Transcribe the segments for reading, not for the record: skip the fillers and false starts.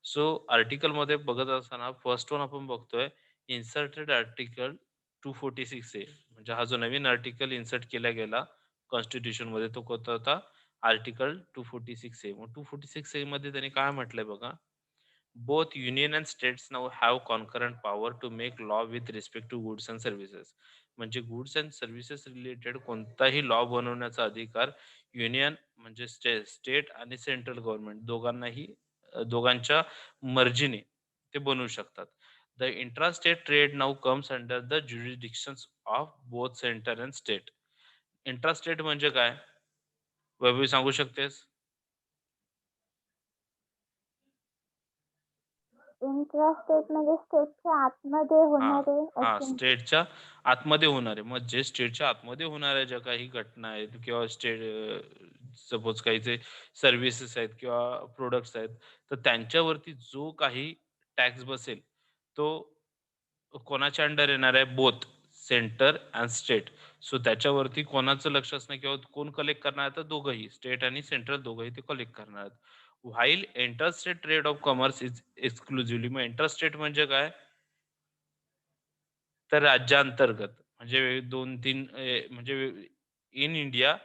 So आर्टिकलमध्ये बघत असताना first one आपण बघतोय इन्सर्टेड आर्टिकल 246 ए म्हणजे हा जो नवीन आर्टिकल इन्सर्ट केला गेला कॉन्स्टिट्यूशनमध्ये तो कोणता होता? आर्टिकल 246 ए. मग 246 ए मध्ये त्यांनी काय म्हटलंय बघा, both union and states now have concurrent power to make law with respect to goods and services. म्हणजे गुड्स अँड सर्व्हिसेस रिलेटेड कोणताही लॉ बनवण्याचा अधिकार युनियन म्हणजे स्टेट आणि सेंट्रल गव्हर्नमेंट दोघांनाही दोघांच्या मर्जीने ते बनवू शकतात. The intra state trade now comes under the jurisdictions of both centre and state. Intra state म्हणजे काय? वैभवी सांगू शकतेस? इंट्रास्टेट म्हणजे स्टेटच्या आतमध्ये हां, होणारे हां. असे. स्टेटच्या आतमध्ये होणारे. मग जे स्टेटच्या आतमध्ये होणाऱ्या ज्या काही घटना आहेत किंवा सपोज काही जे सर्व्हिसेस आहेत किंवा प्रॉडक्ट्स आहेत, तर त्यांच्यावरती जो काही टॅक्स बसेल, तो कोणाच्या अंडर येणार आहे? Both centre and state. So त्याच्यावरती कोणाचं लक्ष असणार किंवा कोण कलेक्ट करणार आहे? तर दोघंही स्टेट आणि सेंट्रल दोघंही ते कलेक्ट करणार आहेत. While inter trade off commerce is exclusively. मग इंटर म्हणजे काय? तर राज्यांतर्गत म्हणजे 2-3 म्हणजे इन इंडिया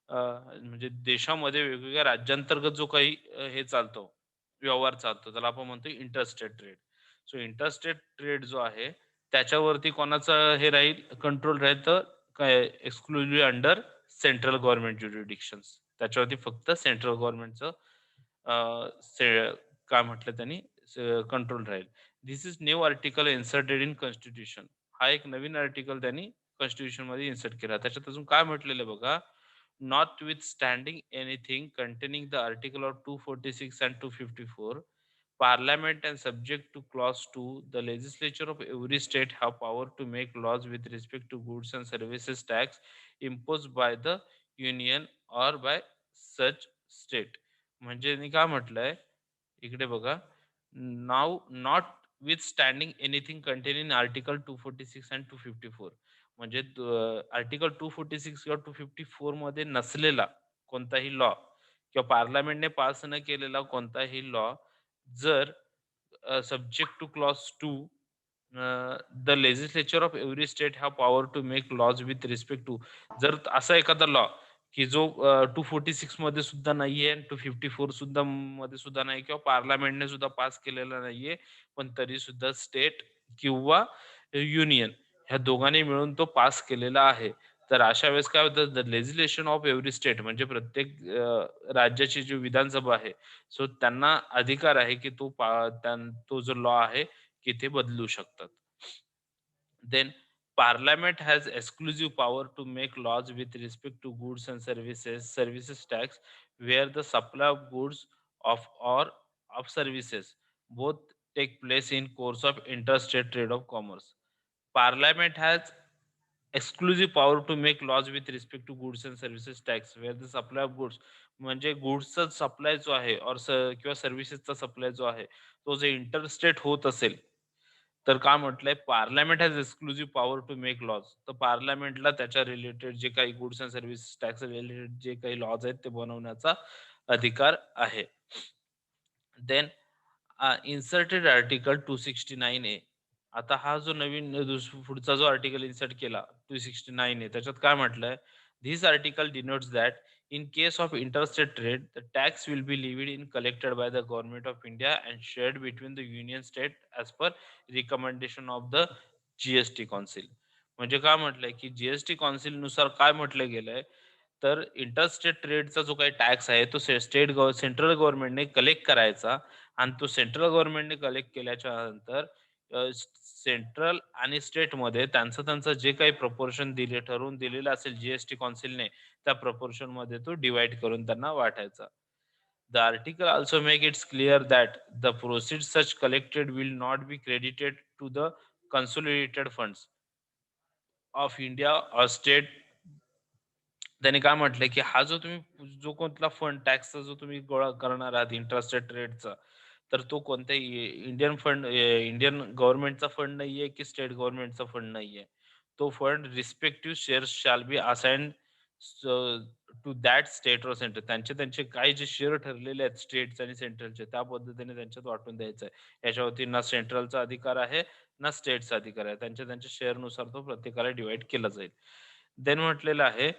म्हणजे देशामध्ये वेगवेगळ्या राज्यांतर्गत जो काही हे चालतो, व्यवहार चालतो, त्याला आपण म्हणतो interstate trade. So interstate trade जो आहे, त्याच्यावरती कोणाचं हे राहील, कंट्रोल राहील, तर काय exclusively under central government jurisdictions. त्याच्यावरती फक्त सेंट्रल गव्हर्नमेंटचं काय म्हटलं त्यांनी कंट्रोल राहील. This is new article inserted in constitution. हा एक नवीन आर्टिकल त्यांनी कॉन्स्टिट्यूशन मध्ये इन्सर्ट केला. त्याच्यात अजून काय म्हटलेलं आहे बघा, notwithstanding anything containing the article of 246 and 254, Parliament and subject to clause 2, the legislature of every state have power to make laws with respect to goods and services tax imposed by the union or by such state. म्हणजे मी काय म्हटलंय इकडे बघा, नाव notwithstanding anything contain in article 246 and 254. म्हणजे article 246 किंवा 254 मध्ये नसलेला कोणताही लॉ किंवा पार्लमेंटने पास न केलेला कोणताही लॉ जर subject to clause 2, the legislature of every state have power to make laws with respect to. जर असा एखादा लॉ की जो 246 मध्ये सुद्धा नाहीये, 254 सुद्धा मध्ये सुद्धा नाही किंवा पार्लमेंटने सुद्धा पास केलेला नाहीये, पण तरी सुद्धा स्टेट किंवा युनियन ह्या दोघांनी मिळून तो पास केलेला आहे. तर अशा वेळेस काय होतं, the legislation of every state म्हणजे प्रत्येक राज्याची जी विधानसभा आहे, सो त्यांना अधिकार आहे की तो जो लॉ आहे की ते बदलू शकतात. Then Parliament has exclusive power to make laws with respect to goods and services tax, where the supply of goods of or of services both take place in course of interstate trade of commerce. Parliament has exclusive power to make laws with respect to goods and services tax, where the supply of goods म्हणजे गुड्सचा supply जो आहे किंवा सर्व्हिसेसचा supply जो आहे, तो जे interstate होत असेल, तर काय म्हटलंय, Parliament has exclusive power to make laws. तर पार्लमेंटला त्याच्या रिलेटेड जे काही goods and services tax related जे काही लॉज आहेत ते बनवण्याचा अधिकार आहे. Then inserted article 269 A. आता हा जो नवीन पुढचा जो आर्टिकल इन्सर्ट केला 269 ए, त्याच्यात काय म्हटलंय, this article denotes that in case of interstate trade, the tax will be levied in collected by the government of India and shared between the union state as per recommendation of the GST council. म्हणजे काय म्हटलंय की GST council नुसार काय म्हटलं गेलंय, तर interstate ट्रेडचा जो काही टॅक्स आहे तो सेंट्रल गव्हर्नमेंटने कलेक्ट करायचा आणि तो सेंट्रल गव्हर्नमेंटने कलेक्ट केल्याच्या नंतर सेंट्रल आणि स्टेटमध्ये त्यांचं त्यांचं जे काही प्रपोर्शन ठरवून दिलेलं असेल जीएसटी काउन्सिलने, त्या प्रपोर्शन मध्ये तो डिवाइड करून त्यांना वाटायचा. The article also make its clear that the proceed such collected will not be credited to the consolidated funds of India और स्टेट. त्यांनी काय म्हटलंय की हा जो तुम्ही जो कोणता फंड टॅक्सचा जो तुम्ही गोळा करणार आहात इंटरस्टेट रेटचा, तर तो कोणत्याही इंडियन गव्हर्नमेंटचा फंड नाहीये की स्टेट गव्हर्नमेंटचा फंड नाहीये. तो fund respective shares shall be assigned to that state और सेंटर. त्यांचे त्यांचे काही जे शेअर ठरलेले आहेत स्टेट्स आणि सेंट्रलचे त्या पद्धतीने त्यांच्यात वाटून द्यायचं आहे. याच्यावरती ना सेंट्रलचा अधिकार आहे, ना स्टेटचा अधिकार आहे. त्यांच्या त्यांच्या शेअरनुसार तो प्रत्येकाला डिव्हाईड केला जाईल. देन म्हटलेलं आहे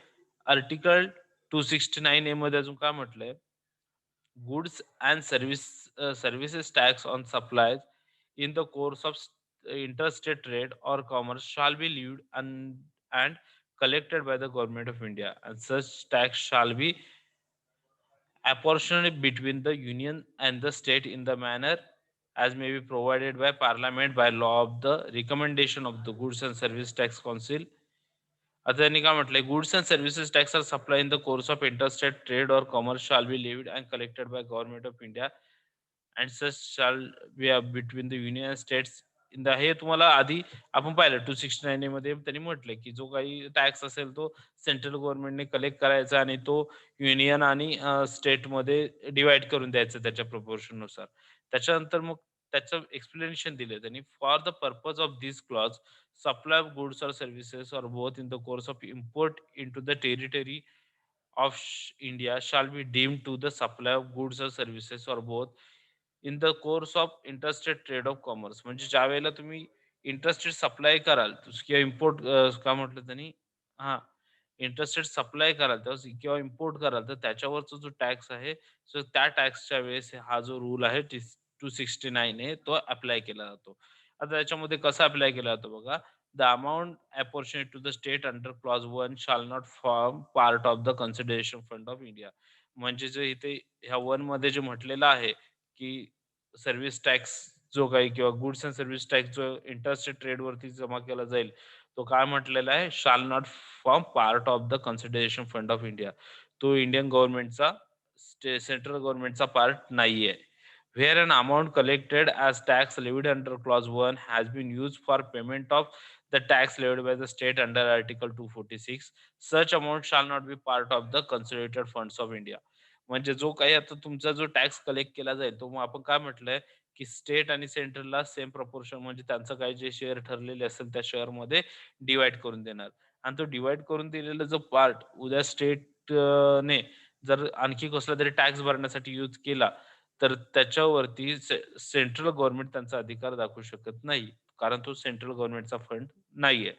आर्टिकल 269 ए मध्ये अजून काय म्हटलंय? Goods and services tax on supplies in the course of interstate trade or commerce shall be levied and collected by the government of India, and such tax shall be apportioned between the union and the state in the manner as may be provided by parliament by law of the recommendation of the Goods and Service Tax Council. आता त्यांनी काय म्हटलंय, goods and services tax are supply in the course of interstate trade और commerce shall be levied and collected by government of India and such shall be between the union states in the. हे तुम्हाला आधी आपण पाहिलं 269 मध्ये त्यांनी म्हटलंय की जो काही टॅक्स असेल तो सेंट्रल गव्हर्नमेंटने कलेक्ट करायचा आणि तो युनियन आणि स्टेटमध्ये डिवाइड करून द्यायचा त्याच्या proportion नुसार. त्याच्यानंतर मग त्याचं एक्सप्लेनेशन दिलं त्यांनी. For the purpose of this clause supply of goods or services or both in the course of import into the territory of India shall be deemed to the supply of goods or services or both in the course of interstate trade of commerce. म्हणजे ज्या वेळेला तुम्ही interstate supply कराल किंवा import काय म्हटलं त्यांनी, हा, इंटरस्टेट सप्लाय कराल तेव्हा किंवा इम्पोर्ट कराल तर त्याच्यावरचा जो टॅक्स आहे सो त्या टॅक्सच्या वेळेस हा जो रूल आहे 269 आहे तो अप्लाय केला जातो. आता त्याच्यामध्ये कसा अप्लाय केला जातो बघा. The amount apportioned to the state under clause 1 shall not form part of the consideration fund of India. म्हणजे जे इथे ह्या 1 मध्ये जे म्हटलेलं आहे की सर्व्हिस टॅक्स जो काही किंवा गुड्स अँड सर्व्हिस टॅक्स जो इंटरस्टेट ट्रेड वरती जमा केला जाईल तो काय म्हटलेला आहे, शाल not form part of the consideration fund of India. तो इंडियन गव्हर्नमेंटचा सेंट्रल गव्हर्नमेंटचा पार्ट नाहीये. Where an amount collected as tax levied under clause 1 has been used for payment of the tax levied by the state under article 246, such amount shall not be part of the consolidated funds of India. म्हणजे जो काही आता तुमचा जो tax collect केला जाईल तो मग आपण काय म्हटलंय की स्टेट आणि सेंट्रलला सेम प्रपोर्शन म्हणजे त्यांचं काही जे शेअर ठरलेले असेल त्या शेअर मध्ये डिवाइड करून देणार. आणि तो डिवाइड करून दिलेला जो पार्ट उद्या स्टेट ने जर आणखी कसला तरी टॅक्स भरण्यासाठी यूज केला तर त्याच्यावरती सेंट्रल गव्हर्नमेंट त्यांचा अधिकार दाखवू शकत नाही. कारण तो सेंट्रल गव्हर्नमेंटचा फंड नाहीये.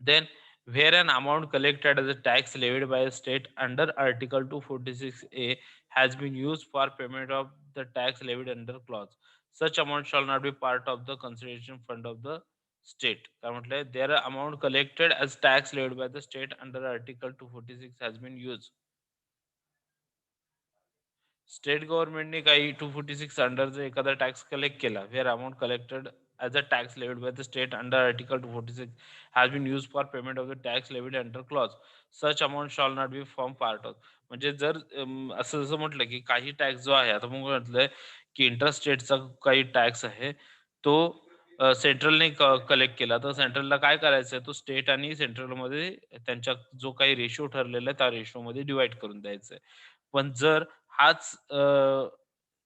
Then, where an amount collected as a tax levied by a state under Article 246A has been used for payment of the tax levied under clause, such amount shall not be part of the consideration fund of the state. काय म्हटलंय, there amount collected as tax levied by the state under Article 246 has been used. State गव्हर्नमेंटने काही 246 under जर एखादा tax collect केला, where amount collected as a tax levied by the state under article 246 has been use for payment of the tax levied under clause, such amount shall not be form part of. म्हणजे जर असं जसं म्हटलं की काही tax जो आहे, आता मग म्हटलंय की इंटरस्टेटचा काही टॅक्स आहे तो सेंट्रलने कलेक्ट केला तर सेंट्रलला काय करायचं आहे, तो स्टेट आणि सेंट्रलमध्ये त्यांच्या जो काही रेशो ठरलेला आहे त्या रेशोमध्ये डिवाइड करून द्यायचा आहे. पण जर हाच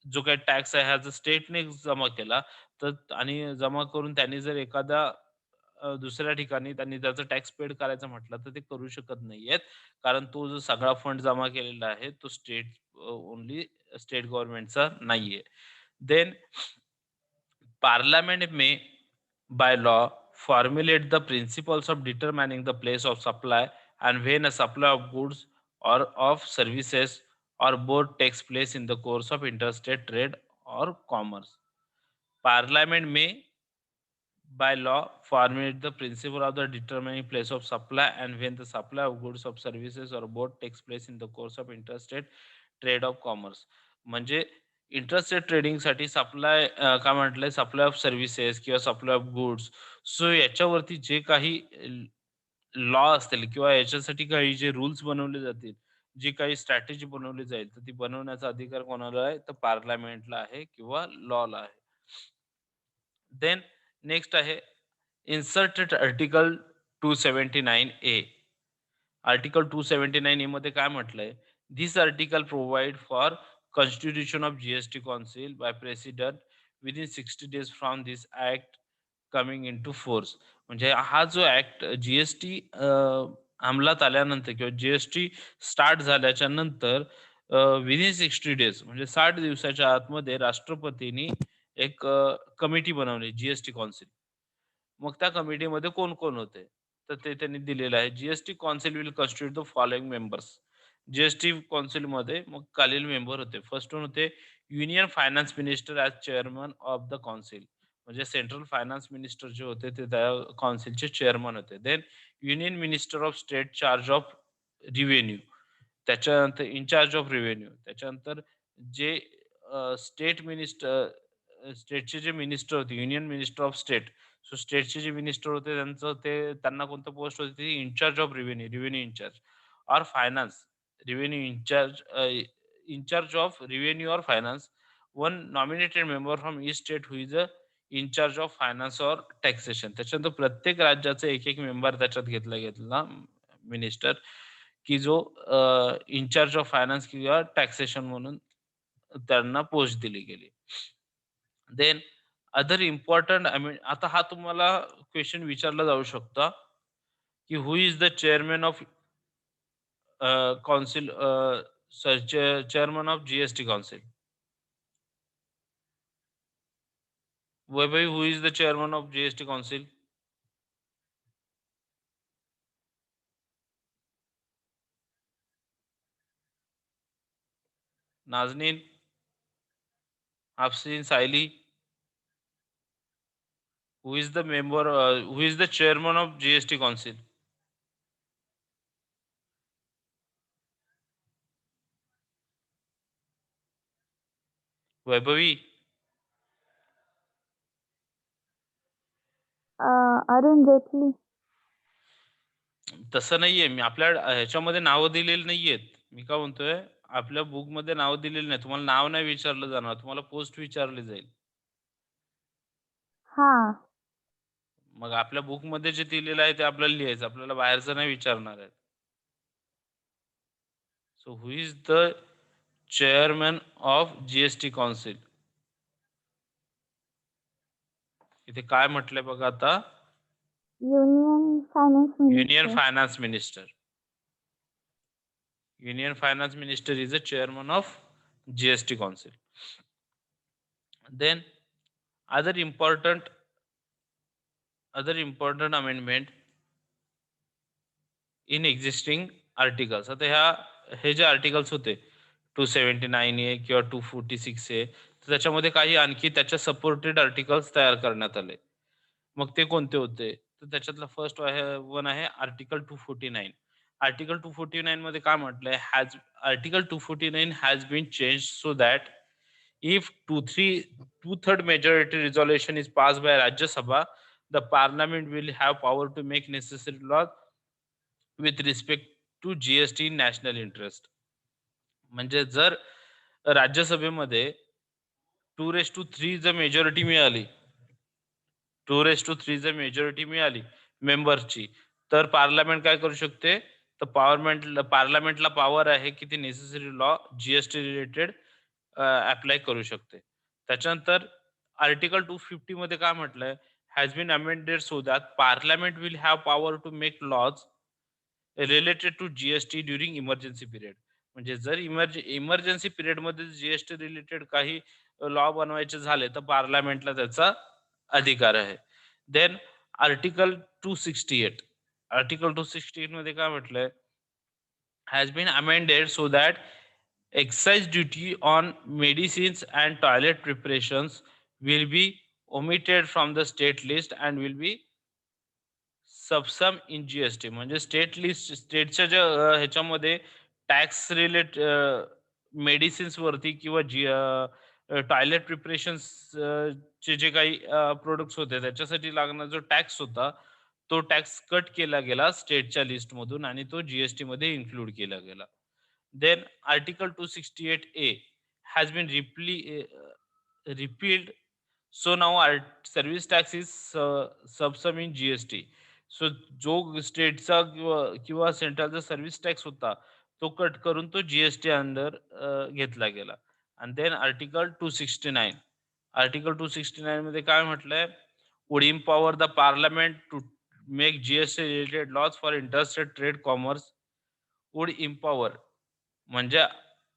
जो काही टॅक्स आहे हा जर स्टेटने जमा केला तर आणि जमा करून त्यांनी जर एखाद्या दुसऱ्या ठिकाणी त्यांनी त्याचा टॅक्स पेड करायचं म्हटलं तर ते करू शकत नाहीयेत. कारण तो जो सगळा फंड जमा केलेला आहे तो स्टेट ओन्ली स्टेट गव्हर्नमेंटचा नाहीये. Then Parliament may, by law, formulate the principles of determining the place of supply and when a supply of goods or of services or both takes place in the course of interstate trade or commerce. Parliament may, by law, formulate the principle of the determining place of supply and when the supply of goods of services or both takes place in the course of interstate trade off commerce. म्हणजे interstate ट्रेडिंगसाठी supply काय म्हटलंय, supply of services किंवा supply of goods, so याच्यावरती जे काही law असतील किंवा याच्यासाठी काही जे रूल्स बनवले जातील, जी काही स्ट्रॅटेजी बनवली जाईल, तर ती बनवण्याचा अधिकार कोणाला आहे? तर पार्लमेंटला आहे किंवा लॉला आहे. देन नेक्स्ट आहे inserted article 279 A. Article 279 A मध्ये काय म्हटलंय? This article provide for constitution of GST council by president within 60 days from this act coming into force. म्हणजे हा जो ऍक्ट जीएसटी अंमलात आल्यानंतर किंवा जीएसटी स्टार्ट झाल्याच्या नंतर विदिन 60 डेज म्हणजे 60 दिवसाच्या आतमध्ये राष्ट्रपतींनी एक कमिटी बनवली जीएसटी कौन्सिल. मग त्या कमिटीमध्ये कोण-कोण होते? तर ते त्यांनी दिलेलं आहे. GST council will constitute the following members. GST कौन्सिलमध्ये मग खालील मेंबर होते. फर्स्ट वन होते union finance minister as chairman of the council. म्हणजे सेंट्रल फायनान्स मिनिस्टर जे होते ते त्या कौन्सिलचे चेअरमन होते. Then union minister of state charge of revenue. त्याच्यानंतर इन चार्ज ऑफ रिव्हेन्यू. त्याच्यानंतर जे स्टेट मिनिस्टर स्टेटचे जे मिनिस्टर होते, union minister of state. So स्टेटचे जे मिनिस्टर होते त्यांना कोणतं पोस्ट होती ती in-charge of revenue, revenue in-charge or finance, revenue in-charge of revenue or finance. One nominated member from each state who is a in-charge of finance or taxation. त्याच्यानंतर प्रत्येक राज्याचा एक मेंबर त्याच्यात घेतला मिनिस्टर, की जो इन्चार्ज ऑफ फायनान्स किंवा taxation म्हणून त्यांना पोस्ट दिली गेली. देन अदर इम्पॉर्टंट आता हा तुम्हाला क्वेश्चन विचारला जाऊ शकता, की who is the chairman of council chairman of GST council. Vaibhavi, who is the chairman of GST council? Nazneen, Afreen, Sayali. Who is the member? Who is the chairman of GST Council? Vaibhavi. Arun Jaitley. तसं नाहीये. मी आपल्या ह्याच्यामध्ये नावं दिलेली नाहीयेत. मी काय म्हणतोय, आपल्या बुकमध्ये नावं दिलेली नाही. तुम्हाला नाव नाही विचारलं जाणार. तुम्हाला पोस्ट विचारली जाईल. हां. मग आपल्या बुकमध्ये जे दिलेलं आहे ते आपल्याला लिहायचं. आपल्याला बाहेरचं नाही विचारणार आहे. So who is the chairman of GST council? इथे काय म्हटलंय बघा आता? Union finance union minister. Finance minister. Union Finance Minister is the chairman of GST Council. Then other important amendment in existing articles. आता हे जे आर्टिकल्स होते 279A किंवा 246A, तर त्याच्यामध्ये काही आणखी त्याच्या सपोर्टेड आर्टिकल्स तयार करण्यात आले. मग ते कोणते होते? तर त्याच्यातलं फर्स्ट वन आहे आर्टिकल 249. आर्टिकल 249 मध्ये काय म्हटलंय? Article 249 has been change so that if two-third majority resolution is passed by Rajya Sabha, the Parliament will have power to make necessary laws with respect to GST in national interest. म्हणजे जर राज्यसभेमध्ये 2:3 जर majority मिळाली, 2:3 जर majority मिळाली मेंबरची, तर parliament काय करू शकते? तर पार्लमेंटला पॉवर आहे की ती necessary law GST related apply करू शकते. त्याच्यानंतर आर्टिकल 250 मध्ये काय म्हटलंय? Has been amended so that parliament will have power to make laws related to GST during emergency period. म्हणजे जर इमर्जन्सी पिरियड मध्ये जीएसटी रिलेटेड काही लॉ बनवायचे झाले तर पार्लमेंटला त्याचा अधिकार आहे. Then article 268. आर्टिकल 268 मध्ये काय म्हटलंय? Has been amended so that excise duty on medicines and toilet preparations will be omitted from the state list and will be subsume in GST. म्हणजे स्टेटच्या ज्या ह्याच्यामध्ये टॅक्स मेडिसिन्स वरती किंवा टॉयलेट प्रिपरेशन्स चे जे काही प्रोडक्ट्स होते त्याच्यासाठी लागणारा जो टॅक्स होता तो टॅक्स कट केला गेला स्टेटच्या लिस्ट मधून आणि तो जीएसटी मध्ये इन्क्लूड केला गेला. Then article 268A has been repealed. So now our service tax is subsum in GST. So जो स्टेटचा किंवा सेंट्रलचा सर्व्हिस टॅक्स होता तो कट करून तो जीएसटी अंडर घेतला गेला. आणि देन आर्टिकल 269. आर्टिकल 269 मध्ये काय म्हटलंय? Would empower the parliament to make GST related laws for interstate trade commerce would empower. म्हणजे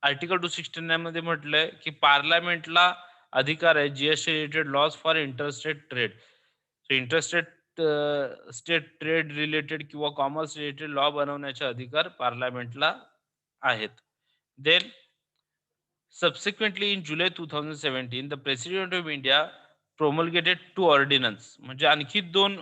आर्टिकल 269 मध्ये म्हटलंय की पार्लमेंटला अधिकार आहे GST related laws for interstate trade. Interstate state trade related किंवा कॉमर्स रिलेटेड लॉ बनवण्याचे अधिकार पार्लमेंटला आहेत. Then subsequently in July 2017 the President of India promulgated two ordinance म्हणजे आणखी दोन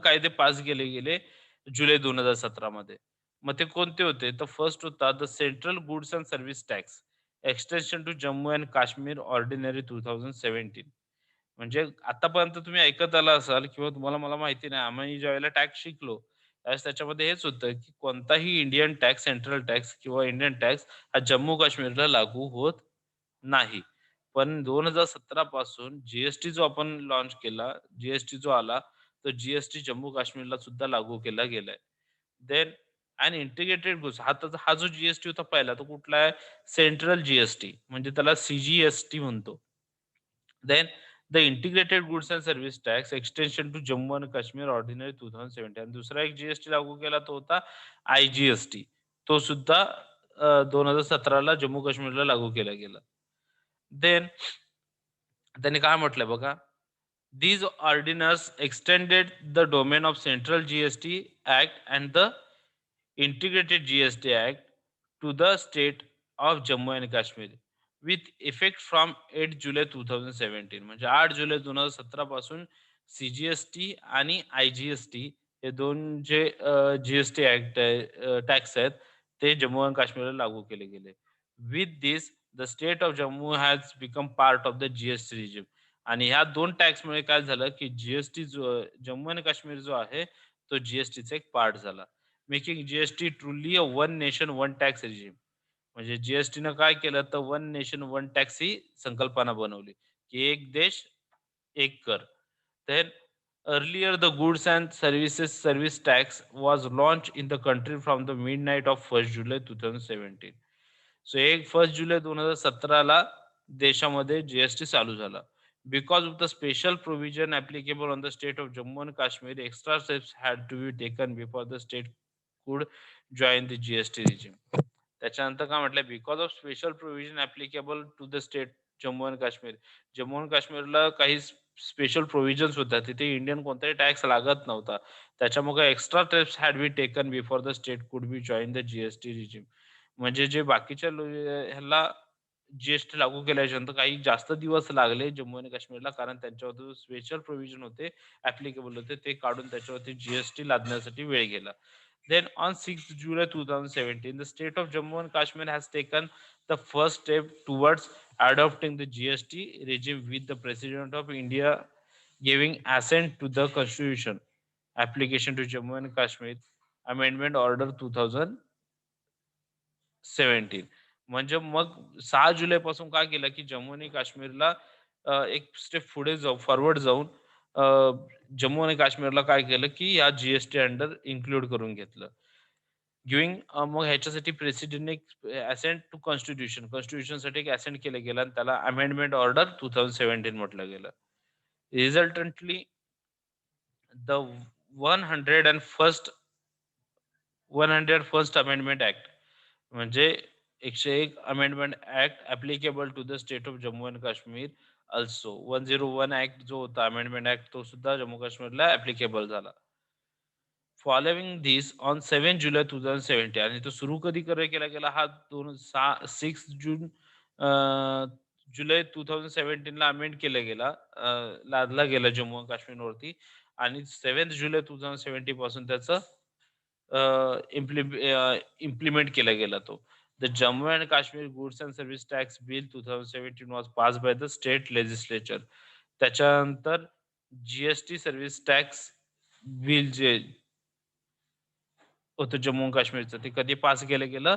कायदे पास केले गेले जुलै 2017 मध्ये. मग ते कोणते होते? तर फर्स्ट होता the central goods and service tax extension to Jammu and Kashmir ordinary 2017. म्हणजे आतापर्यंत तुम्ही ऐकत आला असाल किंवा तुम्हाला मला माहिती नाही आम्ही ज्यावेळेला टॅक्स शिकलो त्यावेळेस त्याच्यामध्ये हेच होतं की कोणताही इंडियन टॅक्स सेंट्रल टॅक्स किंवा इंडियन टॅक्स हा जम्मू काश्मीरला लागू होत नाही. पण 2017 पासून जी जो आपण लॉन्च केला, जी जो आला, तो जी जम्मू काश्मीरला सुद्धा लागू केला गेलाय. देन अॅन इंटिग्रेटेड गुड्स हा जो जी होता पहिला तो कुठला आहे? सेंट्रल जी म्हणजे त्याला सी म्हणतो. Then the integrated goods and service tax extension to Jammu and Kashmir ordinary 2017 आणि दुसरा एक जी लागू केला तो होता आय-जी-एस-टी. तो सुद्धा 2017 ला जम्मू काश्मीरला लागू केला गेला. देन त्यांनी काय म्हटलंय बघा, "These ordinance extended the domain of Central GST Act and the Integrated GST Act to the state of Jammu and Kashmir with effect from 8 जुलै 2017." म्हणजे 8 जुलै 2017 पासून सी आणि आय-जी-एस-टी हे दोन जे जी-एस-टी ॲक्ट आहे टॅक्स आहेत, ते जम्मू आणि काश्मीरला लागू केले गेले. With this the state of Jammu has become part of the GST regime. आणि ह्या 2 टॅक्समुळे काय झालं, की जी जो जम्मू आणि काश्मीर जो आहे, तो जी-एस-टीचा एक पार्ट झाला. Making G truly a one nation one tax regime. म्हणजे जी-एस-टीनं काय केलं, तर वन नेशन वन टॅक्स ही संकल्पना बनवली, की एक देश, एक कर. Then earlier the goods and services service tax was launched in the country from the midnight of 1st July 2017. So 1 जुलै 2017 ला देशामध्ये जी चालू झाला. Because of the special provision applicable on the state of Jammu and Kashmir, extra steps had to be taken before the state could join the G regime. त्याच्यानंतर काय म्हटलंय, because of special provision applicable to the state Jammu and Kashmir. Jammu and काश्मीरला काही special provisions होत्या. तिथे Indian कोणताही tax लागत नव्हता. त्याच्यामुळे extra steps had be taken before the state could be join the G regime. म्हणजे जे बाकीच्या ह्याला जी लागू केल्याच्यानंतर काही जास्त दिवस लागले जम्मू आणि काश्मीरला, कारण त्यांच्यावरती स्पेशल प्रोव्हिजन होते, ॲप्लिकेबल होते, ते काढून त्याच्यावरती जी लादण्यासाठी वेळ गेला. Then on 6th July 2017, the state of Jammu and Kashmir has taken the first step towards adopting the GST regime with the President of India giving assent to the Constitution application to Jammu and Kashmir Amendment Order 2017. म्हणजे मग 6 जुलैपासून काय केलं, की जम्मू आणि काश्मीरला एक step पुढे फॉरवर्ड जाऊन अ, जम्मू आणि काश्मीरला काय केलं, की या जी अंडर इन्क्लूड करून घेतलं. गिव्हिंग मग ह्याच्यासाठी प्रेसिडेंटने असेंट टू कॉन्स्टिट्यूशनसाठी एक असेंट केलं गेलं आणि त्याला अमेंडमेंट ऑर्डर 2017 म्हटलं गेलं. रिझल्टंटली the 101st 101st amendment act म्हणजे 101 amendment act applicable to the state of Jammu and Kashmir also 101 act जो होता अमेंडमेंट ऍक्ट तो सुद्धा जम्मू काश्मीरला ऍप्लिकेबल झाला. फॉलोइंग धिस ऑन 7 जुलै 2017 आणि तो सुरू कधी केला गेला हा 6 जून जुलै 2017 ला अमेंड केला गेला, लादला गेला जम्मू आणि काश्मीरवरती आणि 7 जुलै 2017 पासून त्याचं इम्प्लिमेंट केला गेला तो. The Jammu and Kashmir goods and service tax bill 2017 was pass bye the state legislature. त्याच्यानंतर जी सर्व्हिस टॅक्स बिल जे होतं जम्मू आणि काश्मीरचं ते कधी पास केलं गेलं?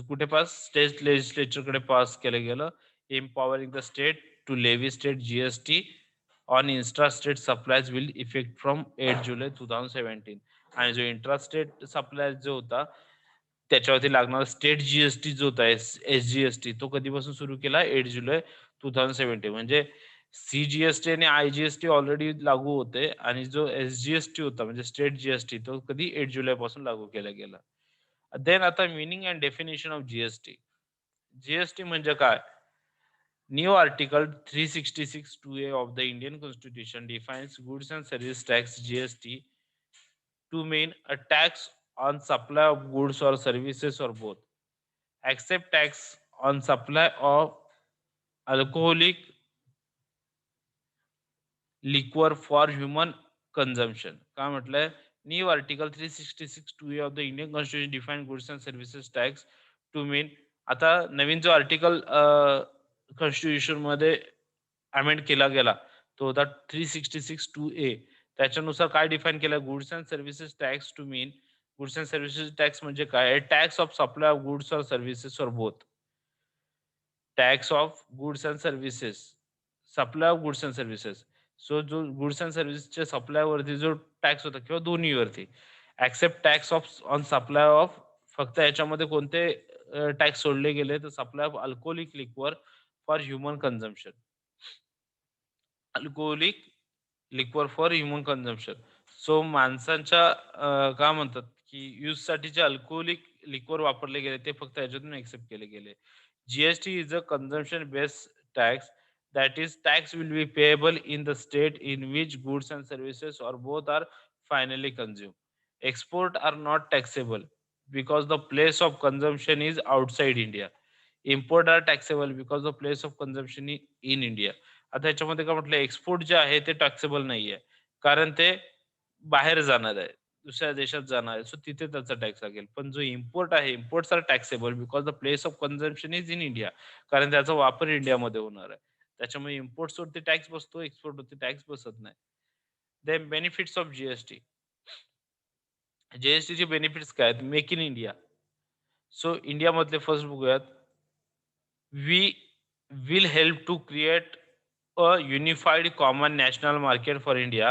कुठे पास? स्टेट लेजिस्लेचरकडे पास केलं गेलं. Empowering the state to levy state G on intra state supplies will effect from 8 जुलै 2017. आणि जो इंट्रा स्टेट सप्लाय जो होता त्याच्यावरती लागणारा स्टेट जी जो होता एस-जी-एस-टी तो कधीपासून सुरू केला? 8 जुलै 2017. म्हणजे CGST आणि IGST ऑलरेडी लागू होते आणि जो SGST होता म्हणजे स्टेट GST तो कधी 8 जुलैपासून लागू केला गेला. देन आता meaning and definition of GST. GST म्हणजे काय? New Article 366(2)(a) of the Indian Constitution defines goods and service tax (GST) to mean a tax on supply of goods or services or both, except tax on supply of alcoholic liquor for human consumption. काय म्हटलंय? New article 366(2)(a) of the Indian constitution define goods and services tax to mean आता नवीन जो article constitution मध्ये amend केला गेला तो होता 366(2)(a). त्याच्यानुसार काय डिफाईन केलं? Goods and services tax to mean goods and services tax म्हणजे काय? Tax of supply of goods or services or both. Tax of goods and services, supply of goods and services. So जो goods and सर्व्हिसेसच्या सप्लायवरती जो tax होता किंवा दोन्हीवरती. Except tax of on supply of फक्त याच्यामध्ये कोणते टॅक्स सोडले गेले तर supply of alcoholic liquor for human consumption. Alcoholic liquor for human consumption. So माणसांच्या काय म्हणतात की यूजसाठी जे अल्कोहोलिक लिक्वर वापरले गेले ते फक्त याच्यातून एक्सेप्ट केले गेले. GST is a consumption-based tax. That is, tax will be payable in the state in which goods and services or both are finally consumed. Export are not taxable because the place of consumption is outside India. Import are taxable because the place of consumption is in India. आता याच्यामध्ये काय म्हटलं export जे आहे ते taxable नाहीये कारण ते बाहेर जाणार आहे दुसऱ्या देशात जाणार आहे सो तिथे त्याचा टॅक्स लागेल पण जो इम्पोर्ट आहे imports are taxable because the place of consumption is in India कारण त्याचा वापर इंडियामध्ये होणार आहे त्याच्यामुळे इम्पोर्ट्स वरती टॅक्स बसतो एक्सपोर्ट वरती टॅक्स बसत नाही. Then benefits of GST. GST चे बेनिफिट्स काय आहेत? Make in India. So India मधले फर्स्ट बघूयात. We will help to create a unified common national market for India,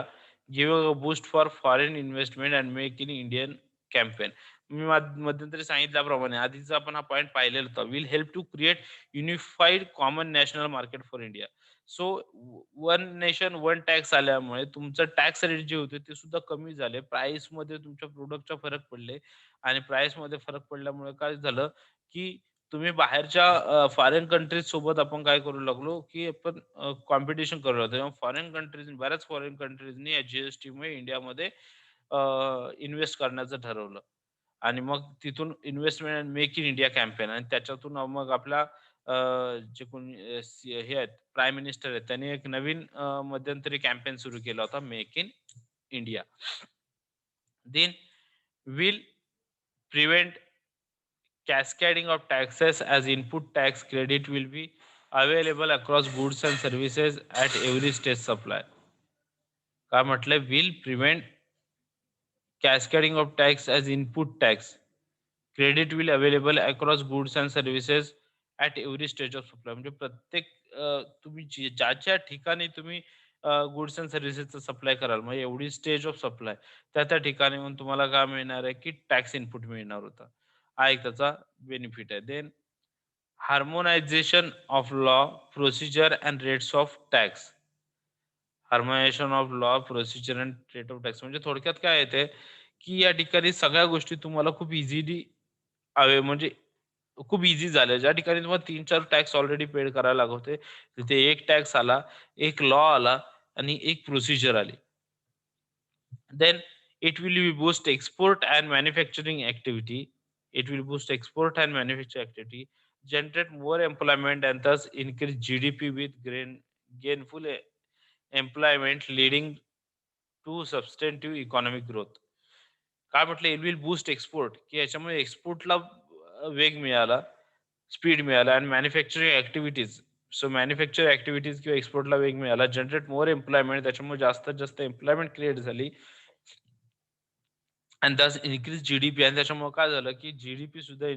giving a boost for foreign investment and making Indian campaign. मी मध्यंतरी सांगितल्याप्रमाणे आधीचा आपण हा पॉईंट पाहिलेला होता. Will help to create unified common national market for India. So one nation one tax आल्यामुळे तुमचं टॅक्स रेट जे होते ते सुद्धा कमी झाले. प्राइस मध्ये तुमच्या प्रोडक्टचा फरक पडले आणि प्राइस मध्ये फरक पडल्यामुळे काय झालं की तुम्ही बाहेरच्या फॉरेन कंट्रीज सोबत आपण काय करू लागलो, की आपण कॉम्पिटिशन करू लागलो. तेव्हा फॉरेन कंट्रीज बऱ्याच फॉरेन कंट्रीजनी या जीएसटीमुळे इंडियामध्ये इन्व्हेस्ट करण्याचं ठरवलं. आणि मग तिथून investment and make in India campaign आणि त्याच्यातून मग आपला जे कोणी हे आहेत प्राईम मिनिस्टर आहेत त्यांनी एक नवीन मध्यंतरी कॅम्पेन सुरू केला होता make in India. Then will prevent cascading of taxes as input tax credit will be available across goods and services at every stage supply. काय म्हटलं? will prevent cascading of tax as input tax credit will available across goods and services at every stage of supply. म्हणजे प्रत्येक तुम्ही ज्या ज्या ठिकाणी तुम्ही goods and सर्व्हिसेसचा supply कराल म्हणजे एवढी स्टेज ऑफ सप्लाय त्या त्या ठिकाणी म्हणून तुम्हाला काय मिळणार आहे की टॅक्स इनपुट मिळणार होता. हा एक त्याचा बेनिफिट आहे. Then harmonisation of law procedure and rates of tax. Harmonisation of law procedure and rate of tax म्हणजे थोडक्यात काय येते की या ठिकाणी सगळ्या गोष्टी तुम्हाला खूप इझिली म्हणजे खूप इझी झालं. ज्या ठिकाणी तुम्हाला 3-4 टॅक्स ऑलरेडी पेड करायला लागत होते, तिथे एक टॅक्स आला, एक लॉ आला आणि एक प्रोसिजर आली. Then it will be boost export and manufacturing activity. It will boost export and manufacturing activity, generate more employment and thus increase GDP with gainful employment leading to substantive economic growth. काय म्हटलं? It will boost export की याच्यामुळे एक्सपोर्टला वेग मिळाला, speed मिळाला आणि manufacturing activities so manufacture activities किंवा एक्सपोर्टला वेग मिळाला. जनरेट मोर एम्प्लॉयमेंट त्याच्यामुळे जास्तीत जास्त एम्प्लॉयमेंट क्रिएट झाली आणि दस इन्क्रीज जीडीपी आणि त्याच्यामुळे काय झालं की जीडीपी सुद्धा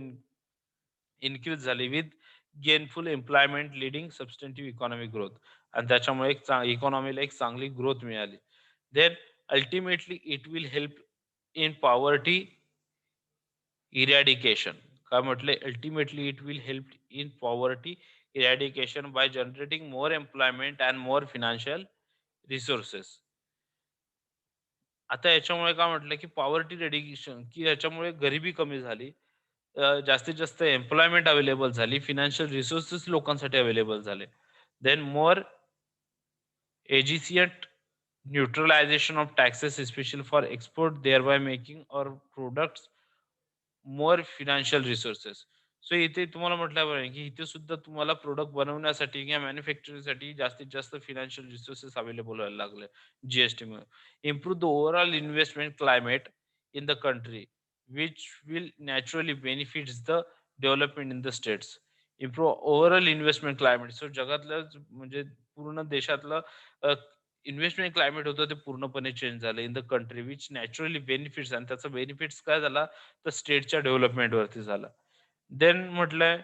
इन्क्रीज झाली with gainful employment leading substantive economic growth आणि त्याच्यामुळे एक इकॉनॉमीला एक चांगली ग्रोथ मिळाली. Then ultimately it will help in poverty eradication. काय म्हटले? Ultimately it will help in poverty eradication by generating more employment and more financial resources. आता याच्यामुळे काय म्हटलं, की पॉवर्टी रिडक्शन, की याच्यामुळे गरिबी कमी झाली. जास्तीत जास्त एम्प्लॉयमेंट अवेलेबल झाली. फायनान्शियल रिसोर्सेस लोकांसाठी अवेलेबल झाले. Then more efficient neutralisation of taxes special for export thereby making our products more financial resources. So इथे तुम्हाला म्हटल्याप्रमाणे, की इथे सुद्धा तुम्हाला प्रॉडक्ट बनवण्यासाठी किंवा मॅन्युफॅक्चरिंगसाठी जास्तीत जास्त फायनान्शियल रिसोर्सेस अवेलेबल व्हायला लागले जी-एस-टीमुळे. Improve the overall investment climate in the country, which will naturally benefits the development in the states. Improve overall investment climate. So जगातलं म्हणजे पूर्ण देशातलं इन्व्हेस्टमेंट क्लायमेट होतं ते पूर्णपणे चेंज झालं in the country, which naturally benefits, आणि त्याचा बेनिफिट्स काय झाला तर स्टेटच्या डेव्हलपमेंटवरती झाला. देन म्हटलंय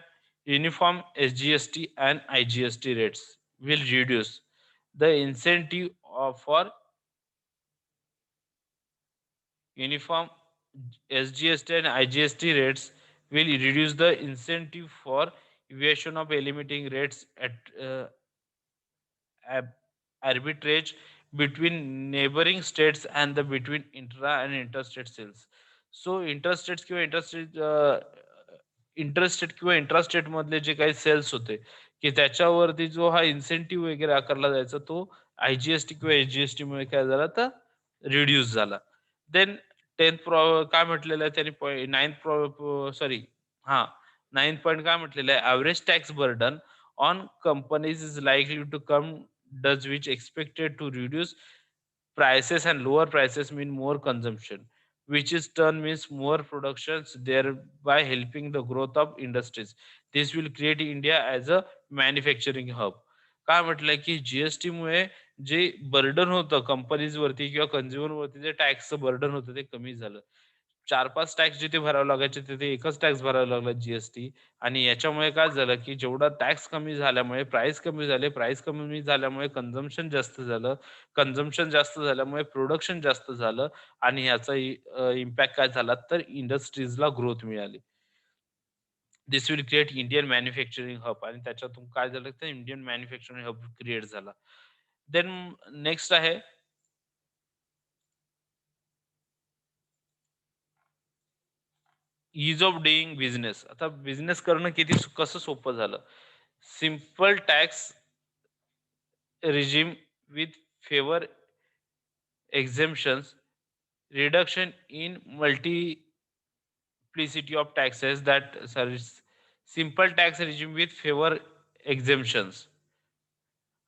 uniform SGST and IGST rates will reduce the incentive for uniform SGST and IGST rates will reduce the incentive for evasion of eliminating rates at ab- arbitrage between neighboring states and the between intra and interstate sales. So interstate किंवा interstate किंवा intrastate मधले जे काही cells होते, की त्याच्यावरती जो हा इन्सेंटिव्ह वगैरे आकारला जायचा तो आय-जी-एस-टी किंवा एस-जी-एस-टी मुळे काय झाला तर रिड्यूस झाला. देन 10th काय म्हटलेलं आहे त्यांनी 9th सॉरी हां, 9th पॉइंट काय म्हटलेलं आहे, average tax burden on companies is likely to come does which expected to reduce prices, and lower prices mean more consumption, which is turn means more productions, thereby helping the growth of industries. This will create India as a manufacturing hub. काय म्हटलंय की GST मुळे जे burden होतं companies वरती किंवा consumer वरती, जे टॅक्सचं बर्डन होतं ते कमी झालं. 4-5 टॅक्स जिथे भरावे लागायचे तिथे एकच टॅक्स भरावा लागला जीएसटी. आणि याच्यामुळे काय झालं, की जेवढा टॅक्स कमी झाल्यामुळे प्राइस कमी झाले. प्राइस कमी झाल्यामुळे कन्झम्पशन जास्त झालं. कन्झम्पशन जास्त झाल्यामुळे प्रोडक्शन जास्त झालं आणि ह्याचा इम्पॅक्ट काय झाला तर इंडस्ट्रीजला ग्रोथ मिळाली. This will create Indian manufacturing hub, आणि त्याच्यातून काय झालं तर इंडियन मॅन्युफॅक्चरिंग हब क्रिएट झाला. देन नेक्स्ट आहे ईज ऑफ डुईंग बिझनेस. आता बिझनेस करणं कसं सोपं झालं. Simple tax regime with favor exemptions, reduction in multiplicity of taxes, that service, simple tax regime with favor exemptions.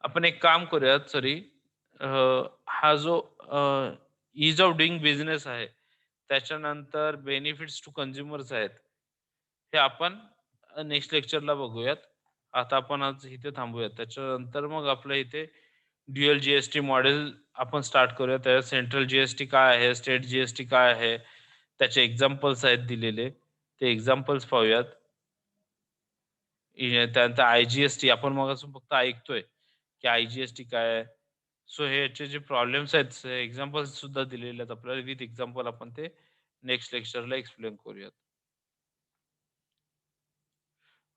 आपण एक काम करूयात, सॉरी, हा जो ईज ऑफ डुईंग बिझनेस आहे त्याच्यानंतर बेनिफिट्स टू कन्झ्युमर्स आहेत, हे आपण नेक्स्ट लेक्चरला बघूयात. आता आपण आज इथे थांबूयात. त्याच्यानंतर मग आपल्या इथे ड्युअल जीएसटी मॉडेल आपण स्टार्ट करूया. त्याच्यात सेंट्रल जीएसटी काय आहे, स्टेट जीएसटी काय आहे, त्याचे एक्झाम्पल्स आहेत दिलेले, ते एक्झाम्पल्स पाहूयात. त्यानंतर आय-जी-एस-टी आपण मगापासून फक्त ऐकतोय की आय-जी-एस-टी काय आहे. सो हे याचे जे प्रॉब्लेम्स आहेत, एक्झाम्पल्स सुद्धा दिलेले आहेत आपल्याला. विथ एक्झाम्पल आपण ते नेक्स्ट लेक्चरला एक्सप्लेन करूयात.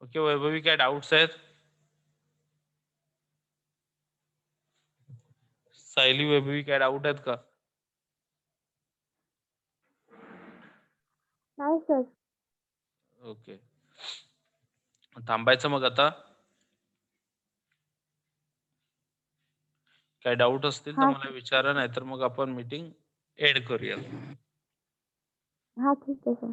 ओके वैभवी, काय डाऊट्स आहेत? सायली, वैभवी, काय डाऊट आहेत का? नाही सर. ओके, थांबायचं मग आता. काय डाऊट असतील तर हां मला विचारा, नाही तर मग आपण मीटिंग एंड करूया. हां ठीक आहे सर.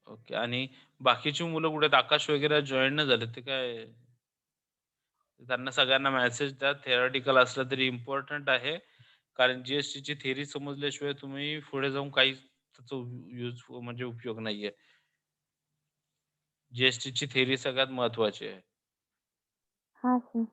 ओके. आणि बाकीची मुलं कुठे आहेत? आकाश वगैरे जॉईन नाही झाले, ते काय, त्यांना सगळ्यांना मेसेज द्या. थेरॉटिकल असलं तरी इम्पॉर्टंट आहे, कारण जीएसटी ची थेरी समजल्याशिवाय तुम्ही पुढे जाऊन काही त्याचा यूज म्हणजे उपयोग नाहीये. जीएसटी ची थेरी सगळ्यात महत्वाची आहे. हां सर.